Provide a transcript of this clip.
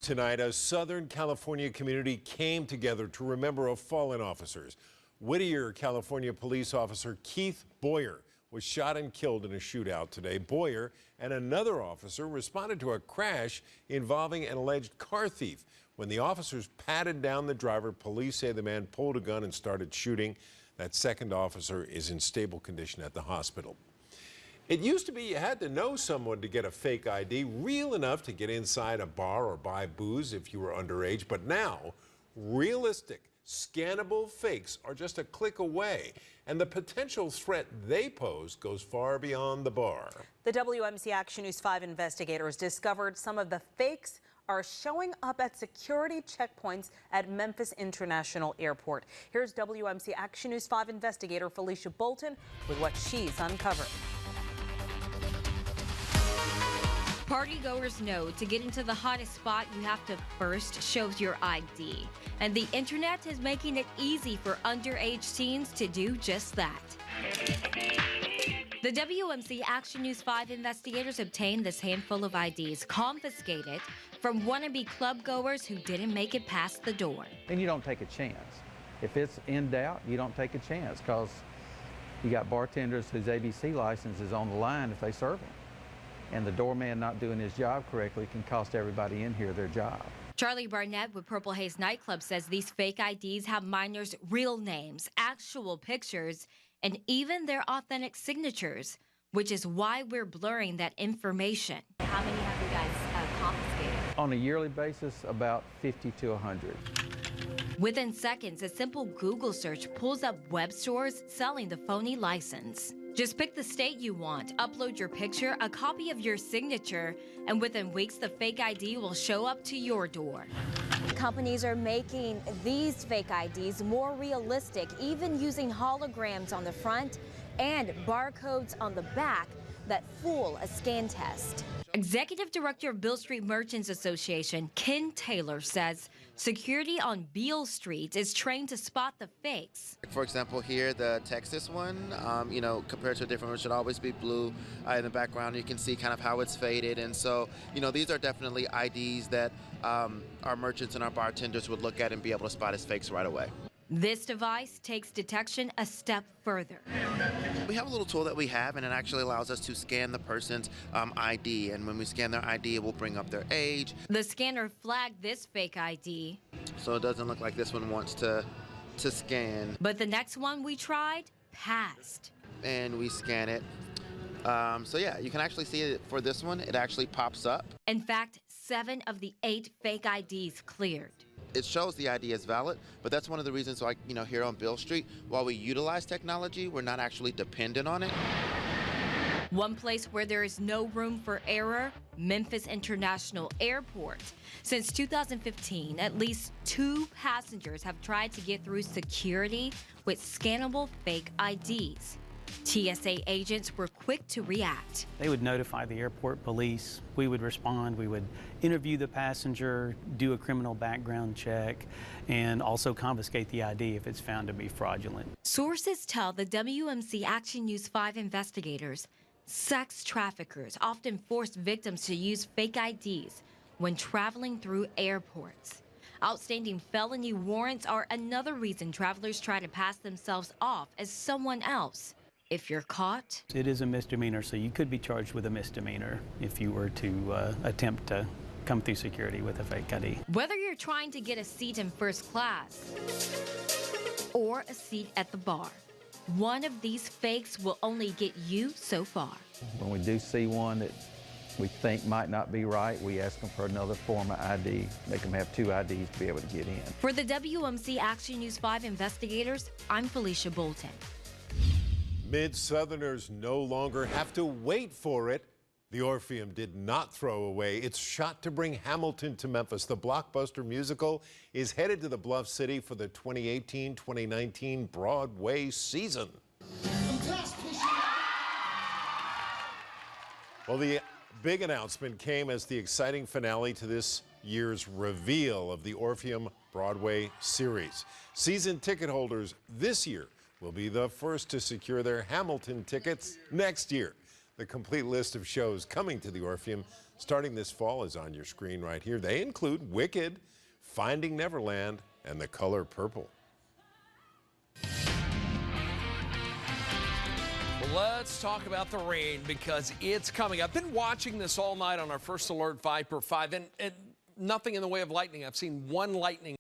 Tonight, a Southern California community came together to remember a fallen officers. Whittier, California police officer Keith Boyer was shot and killed in a shootout today. Boyer and another officer responded to a crash involving an alleged car thief. When the officers patted down the driver, police say the man pulled a gun and started shooting. That second officer is in stable condition at the hospital. It used to be you had to know someone to get a fake ID, real enough to get inside a bar or buy booze if you were underage. But now, realistic, scannable fakes are just a click away. And the potential threat they pose goes far beyond the bar. The WMC Action News 5 investigators discovered some of the fakes are showing up at security checkpoints at Memphis International Airport. Here's WMC Action News 5 investigator Felicia Bolton with what she's uncovered. Partygoers know to get into the hottest spot, you have to first show your ID. And the internet is making it easy for underage teens to do just that. The WMC Action News 5 investigators obtained this handful of IDs, confiscated from wannabe club goers who didn't make it past the door. And you don't take a chance. If it's in doubt, you don't take a chance, because you got bartenders whose ABC license is on the line if they serve them. And the doorman not doing his job correctly can cost everybody in here their job. Charlie Barnett with Purple Haze Nightclub says these fake IDs have minors' real names, actual pictures, and even their authentic signatures, which is why we're blurring that information. How many have you guys confiscated? On a yearly basis, about 50 to 100. Within seconds, a simple Google search pulls up web stores selling the phony license. Just pick the state you want, upload your picture, a copy of your signature, and within weeks, the fake ID will show up to your door. Companies are making these fake IDs more realistic, even using holograms on the front and barcodes on the back that fool a scan test. Executive Director of Beale Street Merchants Association, Ken Taylor, says security on Beale Street is trained to spot the fakes. For example, here, the Texas one, compared to a different one, should always be blue in the background. You can see kind of how it's faded. And so, these are definitely IDs that our merchants and our bartenders would look at and be able to spot as fakes right away. This device takes detection a step further. We have a little tool that we have, and it actually allows us to scan the person's ID. And when we scan their ID, it will bring up their age. The scanner flagged this fake ID. So it doesn't look like this one wants to scan. But the next one we tried passed. And we scan it. So yeah, you can actually see it for this one. It actually pops up. In fact, 7 of the 8 fake IDs cleared. It shows the ID is valid, but that's one of the reasons why, here on Beale Street, while we utilize technology, we're not actually dependent on it. One place where there is no room for error, Memphis International Airport. Since 2015, at least 2 passengers have tried to get through security with scannable fake IDs. TSA agents were quick to react. They would notify the airport police. We would respond. We would interview the passenger, do a criminal background check, and also confiscate the ID if it's found to be fraudulent. Sources tell the WMC Action News 5 investigators sex traffickers often force victims to use fake IDs when traveling through airports. Outstanding felony warrants are another reason travelers try to pass themselves off as someone else. If you're caught, it is a misdemeanor, so you could be charged with a misdemeanor if you were to attempt to come through security with a fake ID. Whether you're trying to get a seat in first class or a seat at the bar, one of these fakes will only get you so far. When we do see one that we think might not be right, we ask them for another form of ID, make them have 2 IDs to be able to get in. For the WMC Action News 5 investigators, I'm Felicia Bolton. Mid-Southerners no longer have to wait for it. The Orpheum did not throw away its shot to bring Hamilton to Memphis. The blockbuster musical is headed to the Bluff City for the 2018-2019 Broadway season. Well, the big announcement came as the exciting finale to this year's reveal of the Orpheum Broadway series. Season ticket holders this year will be the first to secure their Hamilton tickets next year. The complete list of shows coming to the Orpheum starting this fall is on your screen right here. They include Wicked, Finding Neverland, and The Color Purple. Well, let's talk about the rain because it's coming. I've been watching this all night on our First Alert Viper 5, and nothing in the way of lightning. I've seen one lightning